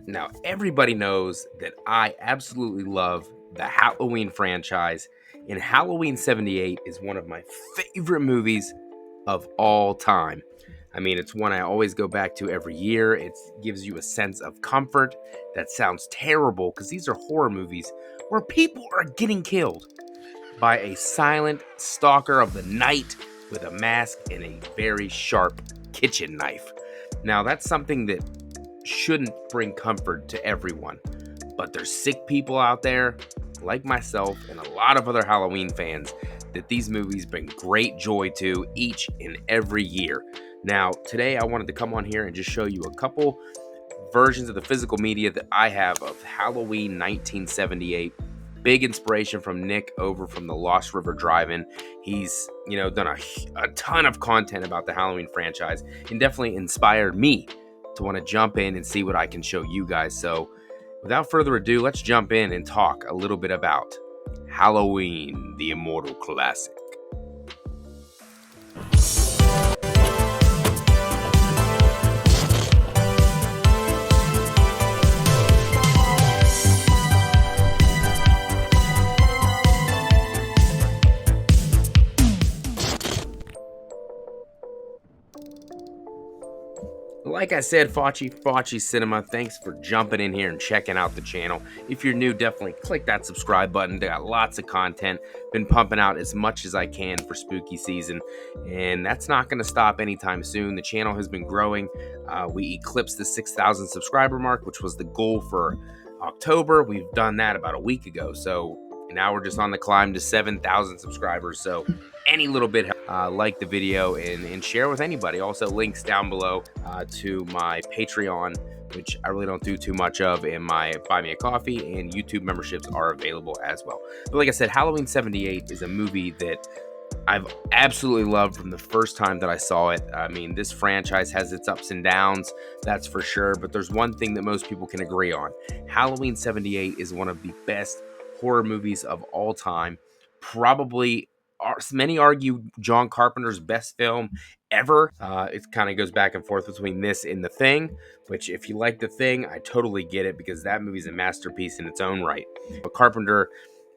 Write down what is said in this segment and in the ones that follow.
Now, everybody knows that I absolutely love the Halloween franchise, and Halloween 78 is one of my favorite movies of all time. I mean, it's one I always go back to every year. It gives you a sense of comfort. That sounds terrible because these are horror movies where people are getting killed by a silent stalker of the night with a mask and a very sharp kitchen knife. Now, that's something that shouldn't bring comfort to everyone, but there's sick people out there, like myself and a lot of other Halloween fans, that these movies bring great joy to each and every year. Now, today I wanted to come on here and just show you a couple versions of the physical media that I have of Halloween 1978. Big inspiration from Nick over from the Lost River Drive-In. He's, done a ton of content about the Halloween franchise and definitely inspired me to want to jump in and see what I can show you guys. So without further ado, let's jump in and talk a little bit about Halloween, the immortal classic. Like I said, FACCI'S Cinema, thanks for jumping in here and checking out the channel. If you're new, definitely click that subscribe button. They got lots of content. Been pumping out as much as I can for spooky season, and that's not going to stop anytime soon. The channel has been growing. We eclipsed the 6,000 subscriber mark, which was the goal for October. We've done that about a week ago, so now we're just on the climb to 7,000 subscribers. So any little bit, like the video and share with anybody. Also, links down below to my Patreon, which I really don't do too much of, and my Buy Me a Coffee and YouTube memberships are available as well. But like I said, Halloween 78 is a movie that I've absolutely loved from the first time that I saw it. I mean, this franchise has its ups and downs, that's for sure, but there's one thing that most people can agree on. Halloween 78 is one of the best horror movies of all time. Probably, many argue, John Carpenter's best film ever. It kind of goes back and forth between this and The Thing, which if you like The Thing, I totally get it because that movie's a masterpiece in its own right. But Carpenter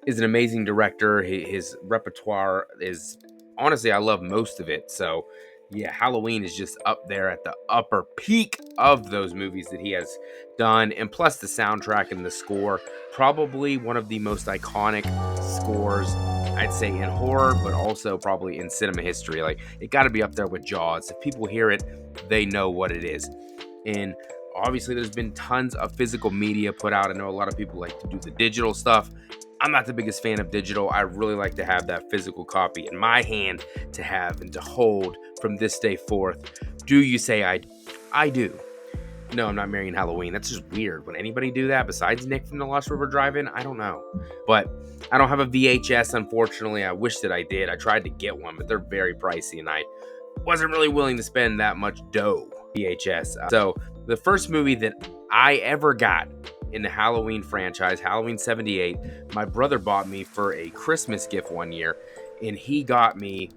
is an amazing director. His repertoire is, honestly, I love most of it. So yeah, Halloween is just up there at the upper peak of those movies that he has done. And plus the soundtrack and the score, probably one of the most iconic scores, I'd say, in horror, but also probably in cinema history. Like, it got to be up there with Jaws. If people hear it, they know what it is. And obviously there's been tons of physical media put out. I know a lot of people like to do the digital stuff. I'm not the biggest fan of digital. I really like to have that physical copy in my hand to have and to hold from this day forth. Do you say I do? No, I'm not marrying Halloween. That's just weird. Would anybody do that besides Nick from the Lost River Drive-In? I don't know. But I don't have a VHS, unfortunately. I wish that I did. I tried to get one, but they're very pricey, and I wasn't really willing to spend that much dough. VHS. So the first movie that I ever got in the Halloween franchise, Halloween 78, my brother bought me for a Christmas gift one year, and he got me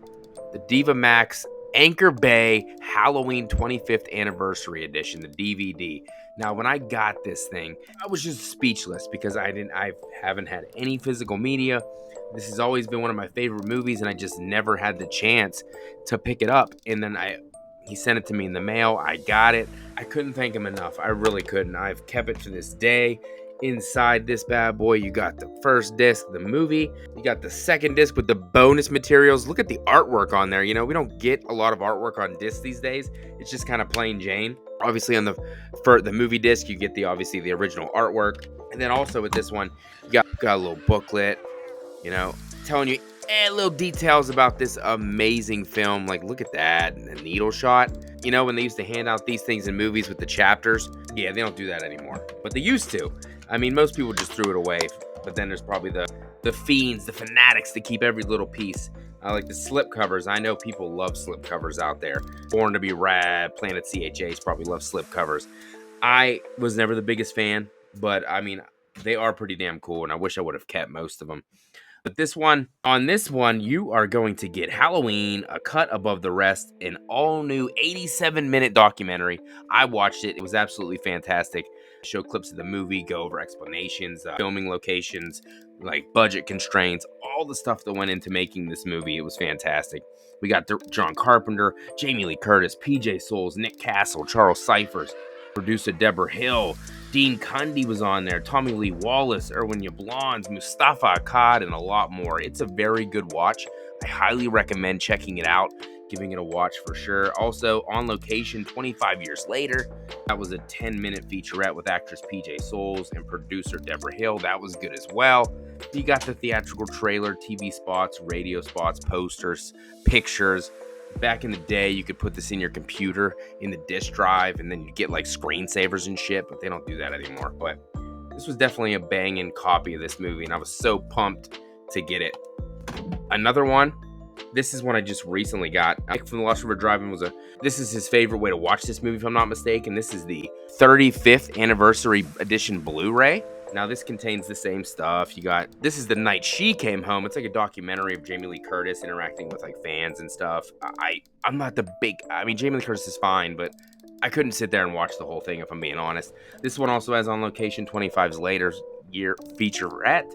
the Diva Max Anchor Bay Halloween 25th Anniversary Edition, the DVD. Now, when I got this thing, I was just speechless because I haven't had any physical media. This has always been one of my favorite movies, and I just never had the chance to pick it up. And then he sent it to me in the mail. I got it. I couldn't thank him enough. I really couldn't. I've kept it to this day. Inside this bad boy, you got the first disc, the movie. You got the second disc with the bonus materials. Look at the artwork on there. We don't get a lot of artwork on discs these days. It's just kind of plain Jane. Obviously, on the movie disc, you get the original artwork. And then also with this one, you got a little booklet, telling you little details about this amazing film. Like, look at that, and the needle shot. When they used to hand out these things in movies with the chapters, yeah, they don't do that anymore, but they used to. I mean, most people just threw it away, but then there's probably the fiends, the fanatics that keep every little piece. Like the slip covers. I know people love slip covers out there. Born to be Rad, Planet CHAs probably love slip covers. I was never the biggest fan, but I mean, they are pretty damn cool, and I wish I would have kept most of them. But on this one, you are going to get Halloween, a cut above the rest, an all-new 87-minute documentary. I watched it. It was absolutely fantastic. show clips of the movie, go over explanations, filming locations, like budget constraints, all the stuff that went into making this movie. It was fantastic. We got John Carpenter, Jamie Lee Curtis, PJ Soles, Nick Castle, Charles Cyphers, producer Deborah Hill, Dean Cundy was on there, Tommy Lee Wallace, Erwin Yablans, Mustafa Akkad, and a lot more. It's a very good watch. I highly recommend checking it out, giving it a watch for sure. Also, On Location 25 Years Later, that was a 10-minute featurette with actress PJ Soles and producer Deborah Hill. That was good as well. You got the theatrical trailer, TV spots, radio spots, posters, pictures. Back in the day, you could put this in your computer in the disk drive, and then you get like screensavers and shit, but they don't do that anymore. But this was definitely a banging copy of this movie, and I was so pumped to get it. Another one, this is one I just recently got. Mike from the Lost River Drive-In this is his favorite way to watch this movie, if I'm not mistaken. This is the 35th anniversary edition Blu-ray. Now, this contains the same stuff. This is The Night She Came Home. It's like a documentary of Jamie Lee Curtis interacting with like fans and stuff. I'm not Jamie Lee Curtis is fine, but I couldn't sit there and watch the whole thing if I'm being honest. This one also has On Location 25's later year featurette,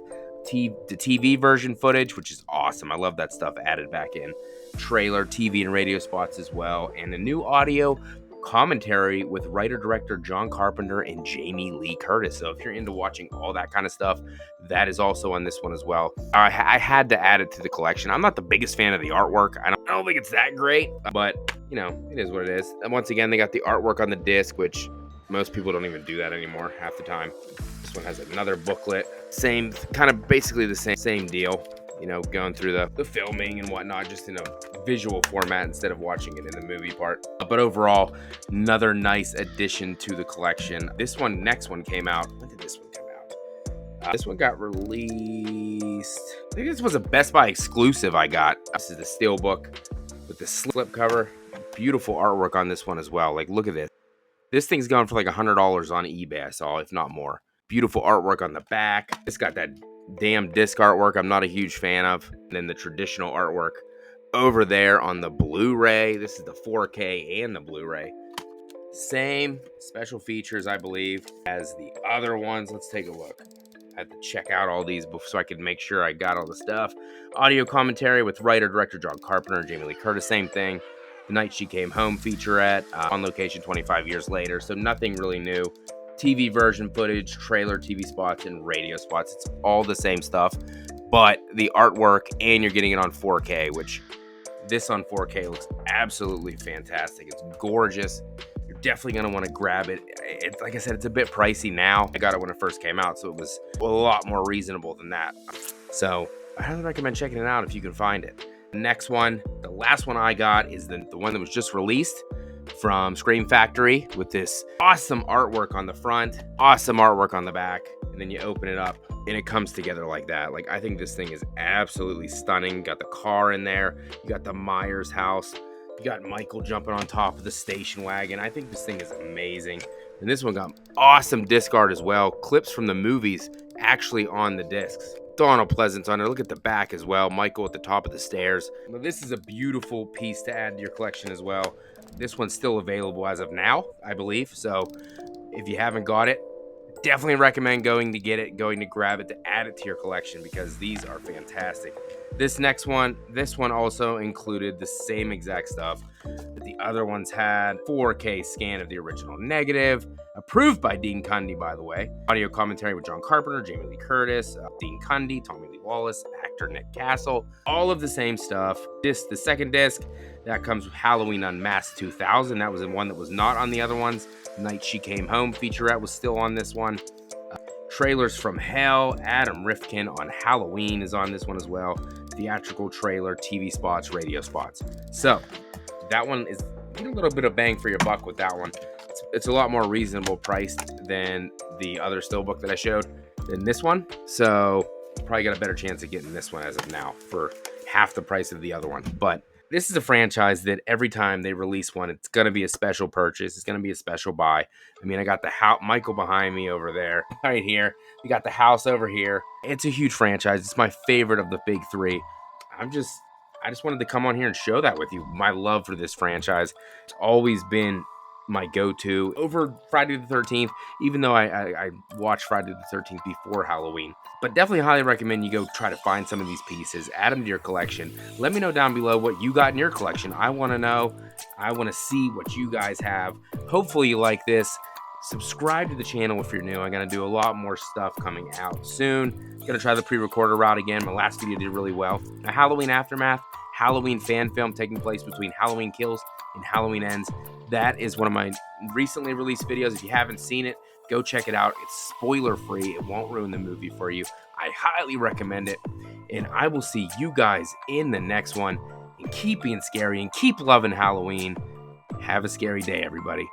the TV version footage, which is awesome. I love that stuff added back in. Trailer, TV, and radio spots as well. And a new audio commentary with writer-director John Carpenter and Jamie Lee Curtis. So if you're into watching all that kind of stuff, that is also on this one as well. I had to add it to the collection. I'm not the biggest fan of the artwork. I don't think it's that great, but you know, it is what it is. And once again, they got the artwork on the disc, which most people don't even do that anymore half the time. This one has another booklet. Same, kind of basically the same deal. You know, going through the filming and whatnot, just in a visual format instead of watching it in the movie part. But overall, another nice addition to the collection. Next one came out. When did this one come out? This one got released. I think this was a Best Buy exclusive I got. This is the Steelbook with the slip cover. Beautiful artwork on this one as well. Like, look at this. This thing's going for like $100 on eBay, I saw, if not more. Beautiful artwork on the back. It's got that damn disc artwork I'm not a huge fan of. And then the traditional artwork over there on the Blu-ray. This is the 4K and the Blu-ray. Same special features, I believe, as the other ones. Let's take a look. I had to check out all these so I could make sure I got all the stuff. Audio commentary with writer-director John Carpenter and Jamie Lee Curtis. Same thing. The Night She Came Home featurette. On Location 25 Years Later. So nothing really new. TV version footage, trailer, TV spots, and radio spots. It's all the same stuff, but the artwork, and you're getting it on 4K, which this on 4K looks absolutely fantastic. It's gorgeous. You're definitely going to want to grab it. Like I said, it's a bit pricey now. I got it when it first came out, so it was a lot more reasonable than that. So I highly recommend checking it out if you can find it. Next one, the last one I got is the one that was just released from Scream Factory with this awesome artwork on the front, awesome artwork on the back, and then you open it up and it comes together like that. Like, I think this thing is absolutely stunning. Got the car in there, you got the Myers house, you got Michael jumping on top of the station wagon. I think this thing is amazing. And this one got awesome disc art as well, clips from the movies actually on the discs. Donald Pleasance on there. Look at the back as well. Michael at the top of the stairs. Now, this is a beautiful piece to add to your collection as well. This one's still available as of now, I believe. So if you haven't got it, definitely recommend going to get it, going to grab it, to add it to your collection, because these are fantastic. This one also included the same exact stuff that the other ones had. 4K scan of the original negative, approved by Dean Cundy, by the way. Audio commentary with John Carpenter, Jamie Lee Curtis, Dean Cundy, Tommy Lee Wallace, actor Nick Castle. All of the same stuff. The second disc, that comes with Halloween Unmasked 2000. That was the one that was not on the other ones. Night She Came Home featurette was still on this one. Trailers from Hell, Adam Rifkin on Halloween is on this one as well. Theatrical trailer, TV spots, radio spots. So that one is a little bit of bang for your buck with that one. It's a lot more reasonable priced than the other Steelbook that I showed than this one. So probably got a better chance of getting this one as of now for half the price of the other one. But this is a franchise that every time they release one, it's going to be a special purchase. It's going to be a special buy. I mean, I got the Michael behind me over there, right here. We got the house over here. It's a huge franchise. It's my favorite of the big three. I just wanted to come on here and show that with you. My love for this franchise. It's always been my go-to over Friday the 13th, even though I watched Friday the 13th before Halloween. But definitely highly recommend you go try to find some of these pieces, add them to your collection. Let me know down below what you got in your collection. I want to know. I want to see what you guys have. Hopefully you like this. Subscribe to the channel if you're new. I'm going to do a lot more stuff coming out soon. Going to try the pre-recorder route again. My last video did really well. A Halloween Aftermath, Halloween fan film taking place between Halloween Kills and Halloween Ends. That is one of my recently released videos. If you haven't seen it, go check it out. It's spoiler free. It won't ruin the movie for you. I highly recommend it. And I will see you guys in the next one. And keep being scary and keep loving Halloween. Have a scary day, everybody.